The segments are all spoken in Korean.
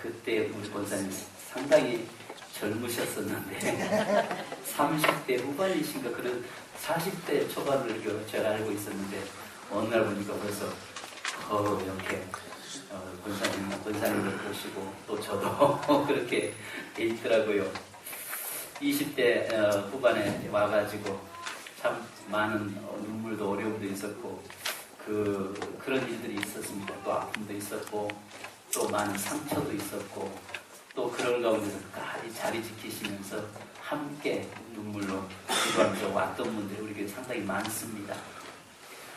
그때 우리 권사님 상당히 젊으셨었는데 30대 후반이신가 그런 40대 초반을 제가 알고 있었는데 어느 날 보니까 벌써 이렇게 권사님을 보시고 또 저도 그렇게 돼 있더라고요. 20대 후반에 와가지고 참 많은 눈물도 어려움도 있었고 그런 일들이 있었습니다. 또 아픔도 있었고 또 많은 상처도 있었고 또 그런 가운데서 끝까지 자리 지키시면서 함께 눈물로 기도하면서 왔던 분들이 우리 교회 상당히 많습니다.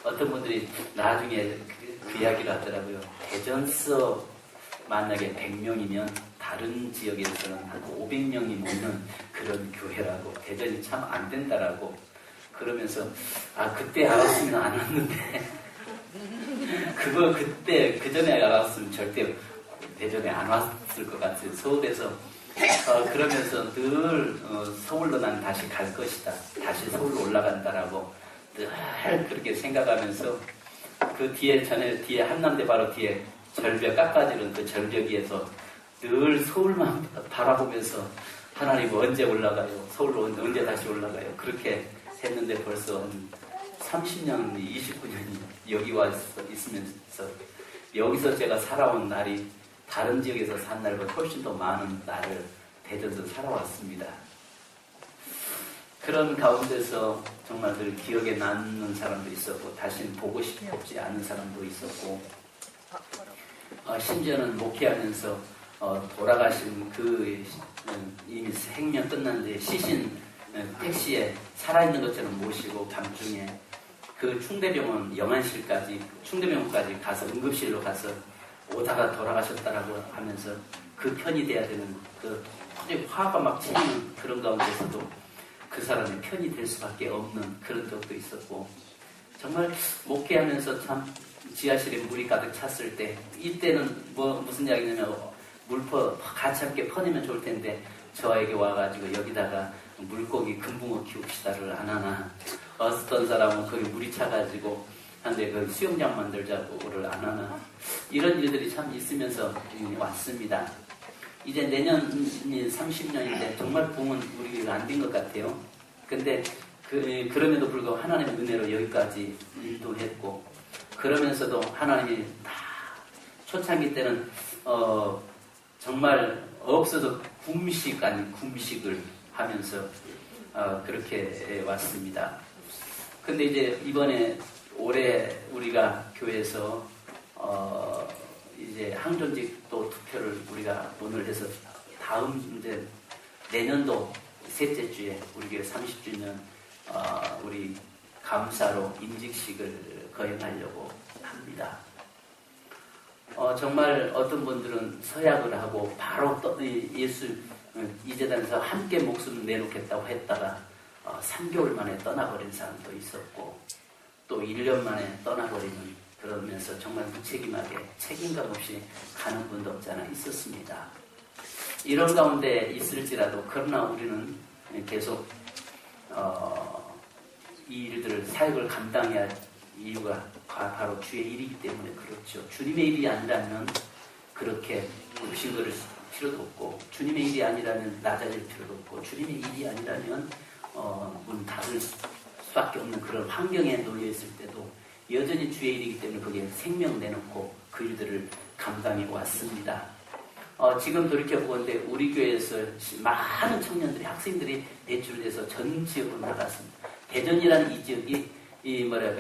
어떤 분들이 나중에 그 이야기를 하더라고요. 대전서 만약에 100명이면 다른 지역에서는 한 500명이 모이는 그런 교회라고, 대전이 참 안 된다라고 그러면서 그때 알았으면 안 왔는데 그거 그때 그 전에 알았으면 절대 대전에 안 왔을 것 같아요. 서울에서 그러면서 늘 서울로 난 다시 갈 것이다, 다시 서울로 올라간다라고 늘 그렇게 생각하면서 그 뒤에 한남대 바로 뒤에 절벽 깎아지는 그 절벽 위에서 늘 서울만 바라보면서 하나님 언제 올라가요? 서울로 언제 다시 올라가요? 그렇게 했는데 벌써 30년, 29년이 여기 와 있으면서 여기서 제가 살아온 날이 다른 지역에서 산 날보다 훨씬 더 많은 날을 대전에서 살아왔습니다. 그런 가운데서 정말 늘 기억에 남는 사람도 있었고 다시는 보고 싶지 않은 사람도 있었고 심지어는 목회하면서 돌아가신 이미 생명 끝났는데 시신 택시에 살아있는 것처럼 모시고 밤중에 그 충대병원까지 가서 응급실로 가서 오다가 돌아가셨다라고 하면서 그 편이 돼야 되는 화가 막 치는 그런 가운데서도 그 사람의 편이 될 수밖에 없는 그런 적도 있었고 정말 목회하면서 참 지하실에 물이 가득 찼을 때 이때는 무슨 이야기냐면 같이 함께 퍼내면 좋을 텐데 저에게 와가지고 여기다가 물고기 금붕어 키웁시다를 안 하나 어떤 사람은 거기 물이 차가지고 한데 그 수영장 만들자고를 안 하나 이런 일들이 참 있으면서 왔습니다. 이제 내년이 30년인데 정말 붕은 우리 교회가 안 된 것 같아요. 근데 그럼에도 불구하고 하나님의 은혜로 여기까지 일도 했고 그러면서도 하나님이 다 초창기 때는 정말 없어도 kum식 아닌 kum식을 하면서 그렇게 왔습니다. 근데 이제 이번에 올해 우리가 교회에서 이제 항존직 또 투표를 우리가 오늘 해서 다음 이제 내년도 셋째 주에 우리 교회 30주년 우리 감사로 임직식을 거행하려고 합니다. 정말 어떤 분들은 서약을 하고 바로 예수 이재단에서 함께 목숨 내놓겠다고 했다가 3개월 만에 떠나버린 사람도 있었고 또 1년 만에 떠나버리는 그러면서 정말 무책임하게 책임감 없이 가는 분도 없잖아 있었습니다. 이런 가운데 있을지라도 그러나 우리는 계속 이 일들을 사역을 감당해야 이유가 바로 주의 일이기 때문에 그렇죠. 주님의 일이 아니라면 그렇게 굽신거릴 필요도 없고 주님의 일이 아니라면 낮아질 필요도 없고 주님의 일이 아니라면 문 닫을 수밖에 없는 그런 환경에 놓여 있을 때도 여전히 주의 일이기 때문에 거기에 생명 내놓고 그 일들을 감당해 왔습니다. 지금 돌이켜보건데 우리 교회에서 많은 청년들이 학생들이 배출돼서 전 지역으로 나갔습니다. 대전이라는 이 지역이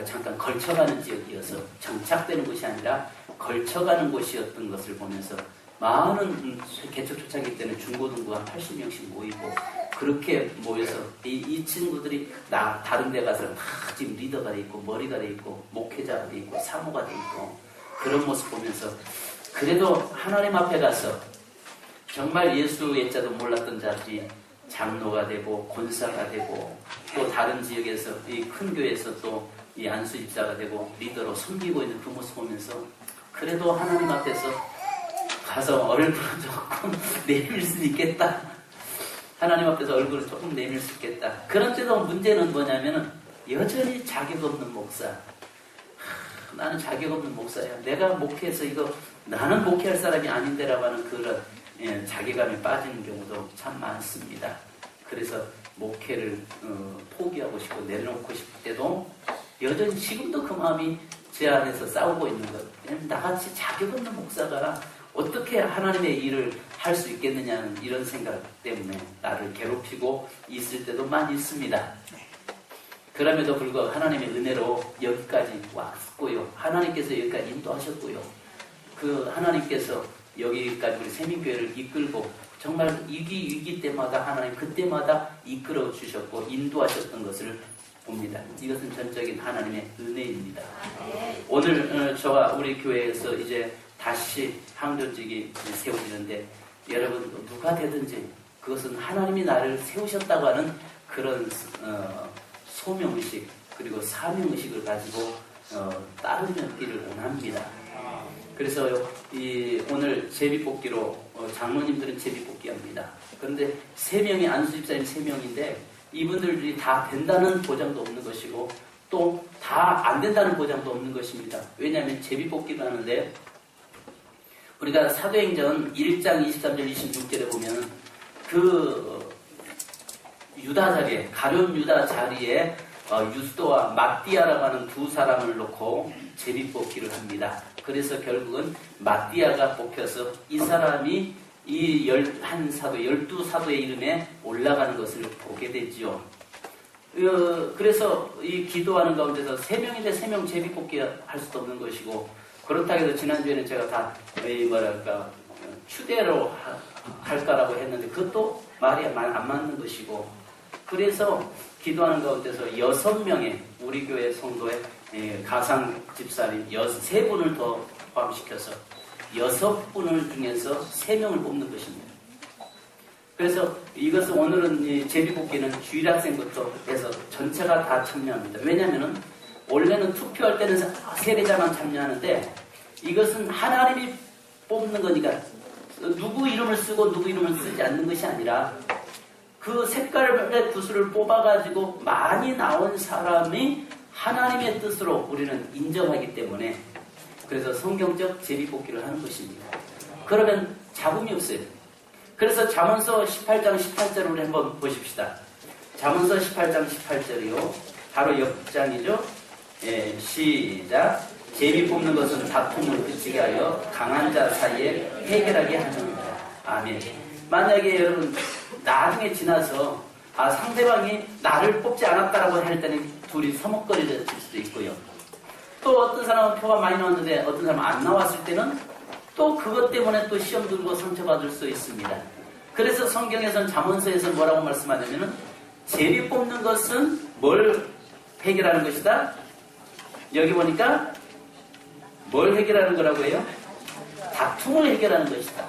잠깐 걸쳐가는 지역이어서 정착되는 곳이 아니라 걸쳐가는 곳이었던 것을 보면서 많은 개척 초창기 때는 중고등부 한 80명씩 모이고 그렇게 모여서 이 친구들이 다른 데 가서 다 지금 리더가 돼 있고 머리가 돼 있고 목회자가 돼 있고 사모가 돼 있고 그런 모습 보면서 그래도 하나님 앞에 가서 정말 예수 예자도 몰랐던 자들이 장로가 되고 권사가 되고 또 다른 지역에서 이 큰 교회에서 또 이 안수 집사가 되고 리더로 섬기고 있는 그 모습 보면서 그래도 하나님 앞에서 가서 얼굴을 조금 내밀 수 있겠다. 하나님 앞에서 얼굴을 조금 내밀 수 있겠다. 그런데도 문제는 뭐냐면은 여전히 자격 없는 목사. 나는 자격 없는 목사야. 내가 목회해서 이거 나는 목회할 사람이 아닌데라고 하는 그런 자괴감에 빠지는 경우도 참 많습니다. 그래서 목회를 포기하고 싶고 내려놓고 싶을 때도 여전히 지금도 그 마음이 제 안에서 싸우고 있는 것. 나같이 자격 없는 목사가 어떻게 하나님의 일을 할 수 있겠느냐는 이런 생각 때문에 나를 괴롭히고 있을 때도 많이 있습니다. 그럼에도 불구하고 하나님의 은혜로 여기까지 왔고요. 하나님께서 여기까지 인도하셨고요. 그 하나님께서 여기까지 우리 세민교회를 이끌고 정말 위기 때마다 하나님 그때마다 이끌어 주셨고 인도하셨던 것을 봅니다. 이것은 전적인 하나님의 은혜입니다. 오늘 저와 우리 교회에서 이제 다시 항전직이 세워지는데 여러분 누가 되든지 그것은 하나님이 나를 세우셨다고 하는 그런 소명의식 그리고 사명의식을 가지고 따르기를 원합니다. 그래서 오늘 제비뽑기로 장로님들은 제비뽑기합니다. 그런데 3명이 안수집사님 3명인데 이분들이 다 된다는 보장도 없는 것이고 또 다 안 된다는 보장도 없는 것입니다. 왜냐하면 제비뽑기를 하는데 우리가 사도행전 1장 23절 26절에 보면 그 유다 자리에 가룟 유다 자리에 유스도와 마띠아라고 하는 2사람을 놓고 제비뽑기를 합니다. 그래서 결국은 마띠아가 뽑혀서 이 사람이 이 11사도, 12사도의 이름에 올라가는 것을 보게 되지요. 그래서 이 기도하는 가운데서 3명인데 3명 제비뽑기 할 수도 없는 것이고 그렇다고 해서 지난주에는 제가 다 추대로 할까라고 했는데 그것도 말이 안 맞는 것이고 그래서 기도하는 가운데서 6명의 우리 교회 성도의 가상 집사님 3분을 더 포함시켜서 6분을 중에서 3명을 뽑는 것입니다. 그래서 이것은 오늘은 제비뽑기는 주일학생부터 해서 전체가 다 참여합니다. 왜냐하면 원래는 투표할 때는 세례자만 참여하는데 이것은 하나님이 뽑는 거니까 누구 이름을 쓰고 누구 이름을 쓰지 않는 것이 아니라 그 색깔의 구슬을 뽑아가지고 많이 나온 사람이 하나님의 뜻으로 우리는 인정하기 때문에 그래서 성경적 제비뽑기를 하는 것입니다. 그러면 잡음이 없어요. 그래서 잠언서 18장 18절을 우리 한번 보십시다. 잠언서 18장 18절이요. 바로 옆장이죠. 시작. 제비 뽑는 것은 다툼을 그치게 하여 강한 자 사이에 해결하게 하느니라. 아멘. 만약에 여러분 나중에 지나서 상대방이 나를 뽑지 않았다라고 할 때는 둘이 서먹거리질 수도 있고요. 또 어떤 사람은 표가 많이 나왔는데 어떤 사람은 안 나왔을 때는 또 그것 때문에 또 시험 들고 상처받을 수 있습니다. 그래서 성경에서는 잠언서에서 뭐라고 말씀하냐면은 제비 뽑는 것은 뭘 해결하는 것이다? 여기 보니까 뭘 해결하는 거라고 해요? 다툼을 해결하는 것이다.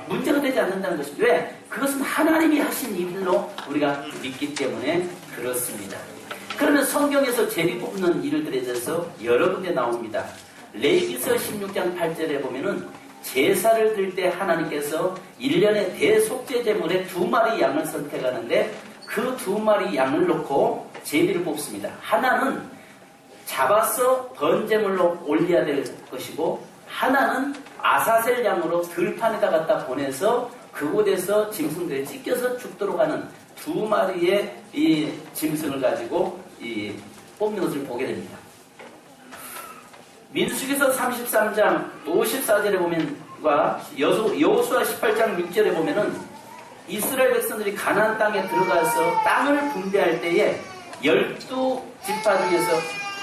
문제가 되지 않는다는 것입니다. 왜? 그것은 하나님이 하신 일로 우리가 믿기 때문에 그렇습니다. 그러면 성경에서 제비 뽑는 일들에 대해서 여러 군데 나옵니다. 레위기서 16장 8절에 보면은 제사를 드릴 때 하나님께서 1년의 대속죄 제물에 2마리 양을 선택하는데 그 2마리 양을 놓고 제비를 뽑습니다. 하나는 잡아서 번제물로 올려야 될 것이고 하나는 아사셀 양으로 들판에다 갖다 보내서 그곳에서 짐승들이 찢겨서 죽도록 하는 2마리의 이 짐승을 가지고 이 뽑는 것을 보게 됩니다. 민수기서 33장 54절에 보면과 여호수아 18장 6절에 보면은 이스라엘 백성들이 가나안 땅에 들어가서 땅을 분배할 때에 12지파 중에서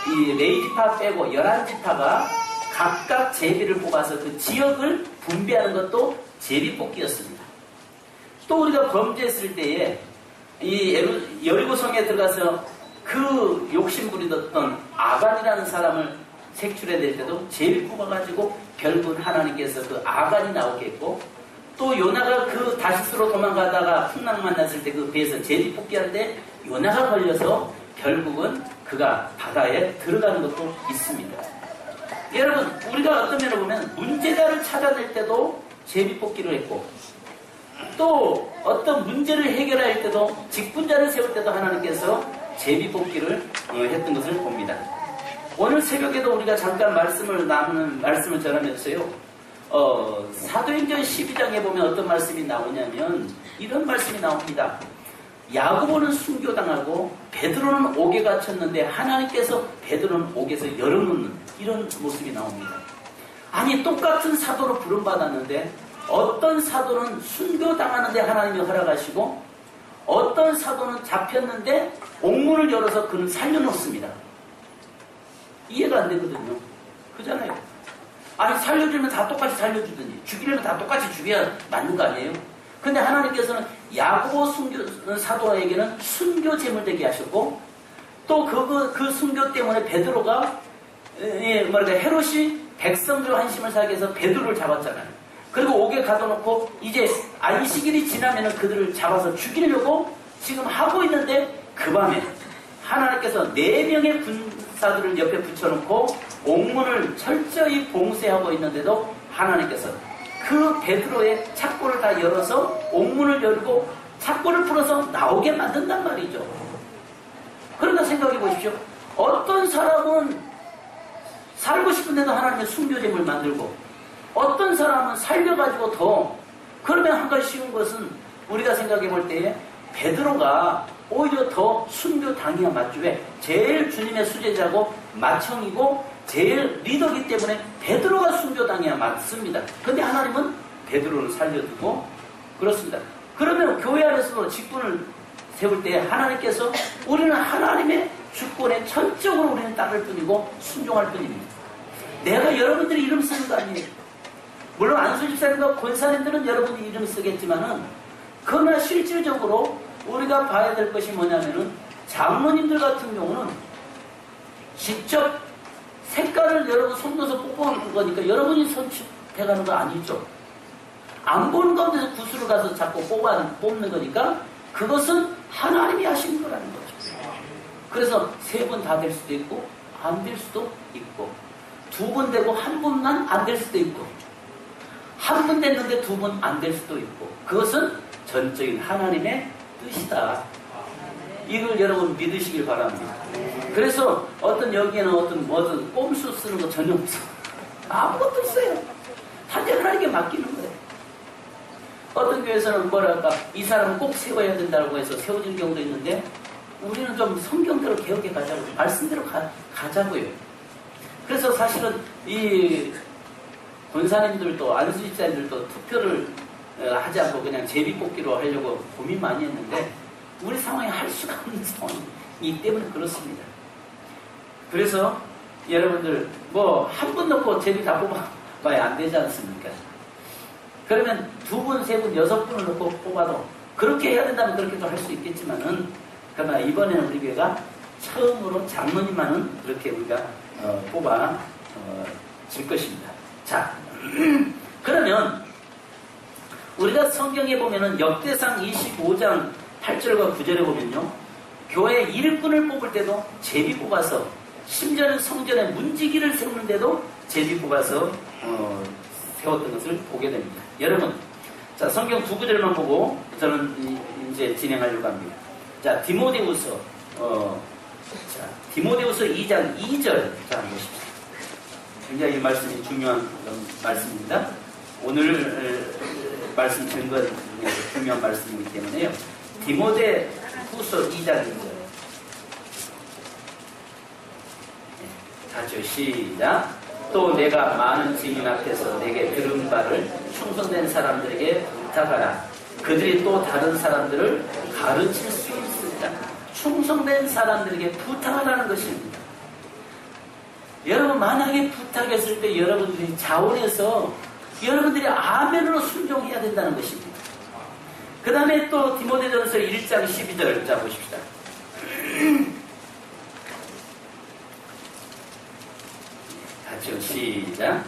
이 레위지파 빼고 11지파가 각각 제비를 뽑아서 그 지역을 분배하는 것도 제비 뽑기였습니다. 또 우리가 범죄했을 때에 이 여리고성에 들어가서 그 욕심부리던 아간이라는 사람을 색출해낼 때도 제비 뽑아가지고 결국은 하나님께서 그 아간이 나오게 했고 또 요나가 그 다시스로 도망가다가 풍랑 만났을 때 그 배에서 제비 뽑기하는데 요나가 걸려서 결국은 그가 바다에 들어가는 것도 있습니다. 여러분 우리가 어떤 면을 보면 문제자를 찾아낼 때도 제비 뽑기를 했고 또 어떤 문제를 해결할 때도 직분자를 세울 때도 하나님께서 제비 뽑기를 했던 것을 봅니다. 오늘 새벽에도 우리가 잠깐 말씀을 전하면서요. 사도행전 12장에 보면 어떤 말씀이 나오냐면 이런 말씀이 나옵니다. 야고보는 순교당하고 베드로는 옥에 갇혔는데 하나님께서 베드로는 옥에서 열어놓는 이런 모습이 나옵니다. 아니 똑같은 사도로 부름받았는데 어떤 사도는 순교당하는데 하나님이 허락하시고 어떤 사도는 잡혔는데 옥문을 열어서 그는 살려놓습니다. 이해가 안 되거든요. 그잖아요. 아니 살려주면 다 똑같이 살려주더니 죽이려면 다 똑같이 죽여야 맞는 거 아니에요? 근데 하나님께서는 야고보 사도에게는 순교 제물 되게 하셨고 또 그 순교 때문에 베드로가 헤롯이 백성들 한심을 사게 해서 베드로를 잡았잖아요. 그리고 옥에 가둬놓고 이제 안식일이 지나면 그들을 잡아서 죽이려고 지금 하고 있는데 그 밤에 하나님께서 4명의 군사들을 옆에 붙여놓고 옥문을 철저히 봉쇄하고 있는데도 하나님께서 그 베드로의 착고를 다 열어서 옥문을 열고 착고를 풀어서 나오게 만든단 말이죠. 그러니까 생각해 보십시오. 어떤 사람은 살고 싶은데도 하나님의 순교제물 만들고 어떤 사람은 살려가지고 더 그러면 한 가지 쉬운 것은 우리가 생각해 볼 때에 베드로가 오히려 더 순교 당해야 맞죠. 왜? 제일 주님의 수제자고 맏형이고 제일 리더기 때문에 베드로가 순교 당해야 맞습니다. 근데 하나님은 베드로를 살려두고 그렇습니다. 그러면 교회 안에서도 직분을 세울 때 하나님께서 우리는 하나님의 주권에 전적으로 우리는 따를 뿐이고 순종할 뿐입니다. 내가 여러분들이 이름 쓰는 거 아니에요. 물론 안수집사님과 권사님들은 여러분이 이름 쓰겠지만은 그러나 실질적으로 우리가 봐야 될 것이 뭐냐면은 장로님들 같은 경우는 직접 색깔을 여러분 손넣어서 뽑아놓는 거니까 여러분이 선출해가는 거 아니죠. 안 보는 가운데서 구슬을 가서 자꾸 뽑는 거니까 그것은 하나님이 하시는 거라는 거죠. 그래서 3분 다 될 수도 있고 안 될 수도 있고 2분 되고 1분만 안 될 수도 있고 1분 됐는데 2분 안 될 수도 있고 그것은 전적인 하나님의 뜻이다. 이걸 여러분 믿으시길 바랍니다. 그래서 어떤 여기에는 어떤 꼼수 쓰는 거 전혀 없어. 아무것도 없어요. 다 하나님께 맡기는 거예요. 어떤 교회에서는 뭐랄까 이 사람은 꼭 세워야 된다고 해서 세워진 경우도 있는데 우리는 좀 성경대로 개혁해 가자고 말씀대로 가자고요. 그래서 사실은 이 권사님들도 안수집사님들도 투표를 하지 않고 그냥 제비뽑기로 하려고 고민 많이 했는데 우리 상황에 할 수가 없는 상황이기 때문에 그렇습니다. 그래서 여러분들 뭐 한 분 넣고 제비 다 뽑아봐야 안 되지 않습니까? 그러면 2분, 3분, 6분을 넣고 뽑아도 그렇게 해야 된다면 그렇게도 할 수 있겠지만은 그러나 이번에는 우리 교회가 처음으로 장로님만은 그렇게 우리가 뽑아 질 것입니다. 자, 그러면 우리가 성경에 보면은 역대상 25장 8절과 9절에 보면요. 교회 일꾼을 뽑을 때도 제비 뽑아서 심지어는 성전에 문지기를 세우는데도 제비 뽑아서 세웠던 것을 보게 됩니다. 여러분, 자 성경 9구절만 보고 저는 이제 진행하려고 합니다. 자 디모데후서 디모데후서 2장 2절 자 보십시오. 굉장히 이 말씀이 중요한 말씀입니다. 오늘 말씀 증거 중요한 말씀이기 때문에요. 디모데후서 2장 2절 같이 시작. 또 내가 많은 증인 앞에서 내게 들은 바를 충성된 사람들에게 부탁하라. 그들이 또 다른 사람들을 가르칠 수 있습니다. 충성된 사람들에게 부탁하라는 것입니다. 여러분 만약에 부탁했을 때 여러분들이 자원해서 여러분들이 아멘으로 순종해야 된다는 것입니다. 그 다음에 또 디모데전서 1장 12절 자 보십시다. 같이 시작.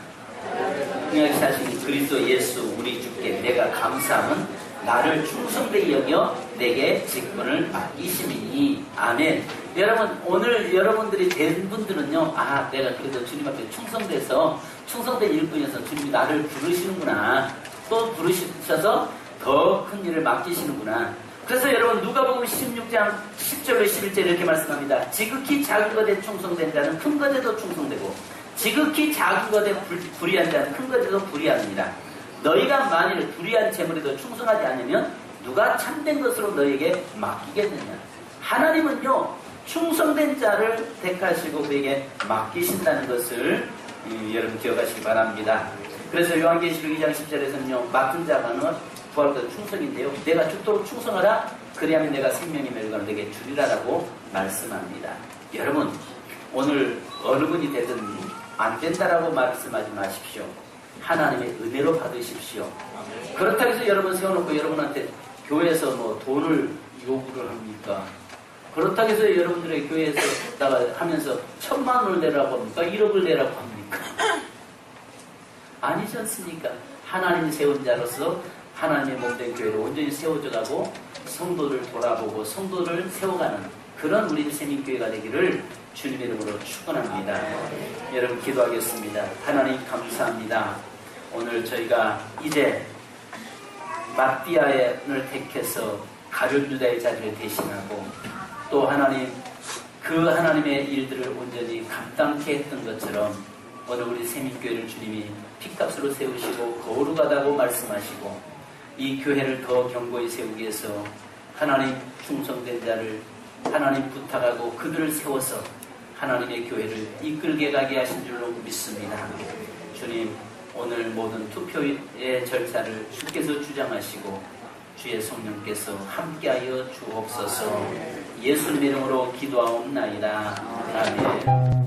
능력이 하신 그리스도 예수 우리 주께 내가 감사함은 나를 충성되게 여겨 내게 직분을 맡기심이니 아멘. 여러분 오늘 여러분들이 된 분들은요, 아 내가 그래도 주님 앞에 충성돼서 충성된 일꾼이어서 주님이 나를 부르시는구나, 또 부르셔서 더 큰 일을 맡기시는구나. 그래서 여러분 누가복음 16장 10절로 11절 이렇게 말씀합니다. 지극히 작은 것에 충성된 자는 큰 것에도 충성되고 지극히 작은 것에 불의한 자는 큰 것에도 불의합니다. 너희가 만일 불의한 재물에도 충성하지 않으면 누가 참된 것으로 너희에게 맡기겠느냐. 하나님은요 충성된 자를 택하시고 그에게 맡기신다는 것을 여러분 기억하시기 바랍니다. 그래서 요한계시록 2장 10절에서는요 맡은 자가는 부활과 충성인데요, 내가 죽도록 충성하라 그리하면 내가 생명의 멸관을 내게 주리라라고 말씀합니다. 여러분 오늘 어느 분이 되든 안 된다라고 말씀하지 마십시오. 하나님의 은혜로 받으십시오. 그렇다고 해서 여러분 세워놓고 여러분한테 교회에서 뭐 돈을 요구를 합니까? 그렇다고 해서 여러분들의 교회에서 하면서 1,000만 원을 내라고 합니까? 1억을 내라고 합니까? 아니지 않습니까? 하나님이 세운 자로서 하나님의 몸된 교회를 온전히 세워져가고 성도를 돌아보고 성도를 세워가는 그런 우리 세민교회가 되기를 주님의 이름으로 축원합니다. 여러분 기도하겠습니다. 하나님 감사합니다. 오늘 저희가 이제 마띠아를 택해서 가룟 유다의 자리를 대신하고 또 하나님 그 하나님의 일들을 온전히 감당케 했던 것처럼 오늘 우리 세민교회를 주님이 핏값으로 세우시고 거룩하다고 말씀하시고 이 교회를 더 견고히 세우기 위해서 하나님 충성된 자를 하나님 부탁하고 그들을 세워서 하나님의 교회를 이끌게 가게 하신 줄로 믿습니다. 주님 오늘 모든 투표의 절차를 주께서 주장하시고 주의 성령께서 함께하여 주옵소서. 예수님 이름으로 기도하옵나이다. 아멘.